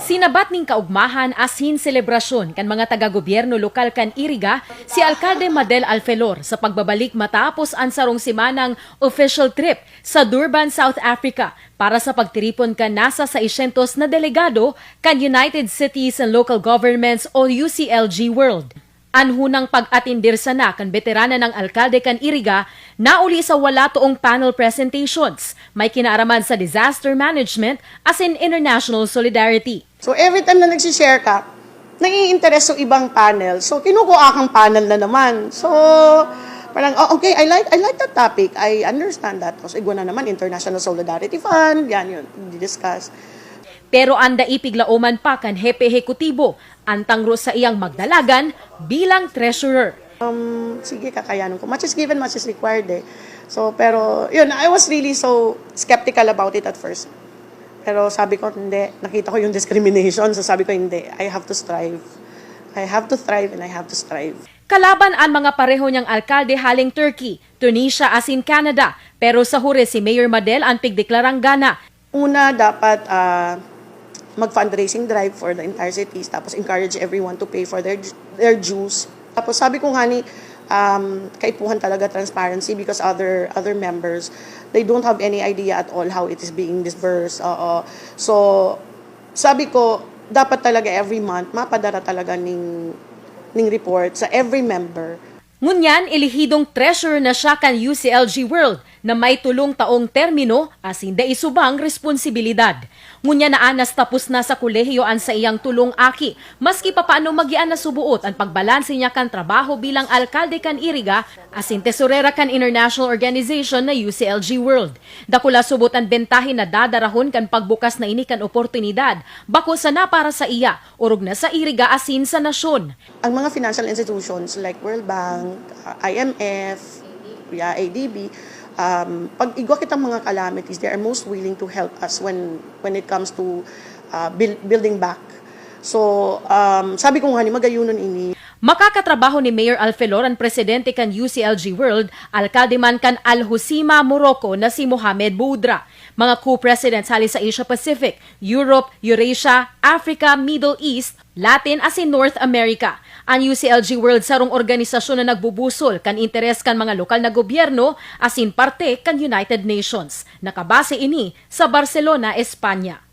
Sinabat ning kaugmahan asin selebrasyon kan mga taga-gobyerno lokal kan Iriga si Alkalde Madel Alfelor sa pagbabalik matapos ang sarong simanang official trip sa Durban, South Africa para sa pagtiripon kan nasa 600 na delegado kan United Cities and Local Governments o UCLG World. Anhunang pag-atindir sana kan veterana ng alkalde kan Iriga na uli sa wala toong panel presentations. May kinaaraman sa disaster management as in international solidarity. So every time na nagsishare ka, nai-interest yung ibang panel. So kinukuha kang panel na naman. So parang, oh, okay, I like that topic. I understand that. So igwa na naman, International Solidarity Fund, yan yun, discuss. Pero anda ipiglaoman pa kan hepe hekutibo ang tangro sa iyang magdalagan bilang treasurer. Sige, kakayanan ko. Much is given, much is required eh. So, pero, yun, I was really so skeptical about it at first. Pero sabi ko, hindi. Nakita ko yung discrimination. So sabi ko, hindi. I have to strive. I have to thrive and I have to strive. Kalaban ang mga pareho niyang alkalde haling Turkey, Tunisia asin Canada. Pero sa huri si Mayor Madel ang pigdeklarang gana. Una, dapat mag-fundraising drive for the entire cities, tapos encourage everyone to pay for their dues. Tapos sabi ko nga ni, kaipuhan talaga transparency because other members, they don't have any idea at all how it is being disbursed. So sabi ko, dapat talaga every month, mapadara talaga ning report sa every member. Ngunyan, ilihidong treasurer na siya kan UCLG World na may tulong taong termino asin da isubang responsibilidad. Ngunyan naanas tapos na sa kolehiyo an sa iyang tulong aki. Maski pa paano magian na subuot ang pagbalanse niya kan trabaho bilang alkalde kan Iriga asin tesorera kan international organization na UCLG World. Dakula subot ang bentahin na dadarahon kan pagbukas na ini kan oportunidad. Bako sana para sa iya, urog na sa Iriga asin sa nasyon. Ang mga financial institutions like World Bank, IMF, ADB, pag igwa kitang mga calamities, they are most willing to help us when it comes to building back. So, sabi ko nga ni magayunon ini. Makakatrabaho ni Mayor Alfelor ang presidente kan UCLG World, alkalde man kan Al-Husima, Morocco na si Mohamed Boudra. Mga co-presidents hali sa Asia Pacific, Europe, Eurasia, Africa, Middle East, Latin asin North America. Ang UCLG World sarong organisasyon na nagbubusol kan interes kan mga lokal na gobyerno asin parte kan United Nations. Nakabase ini sa Barcelona, Espanya.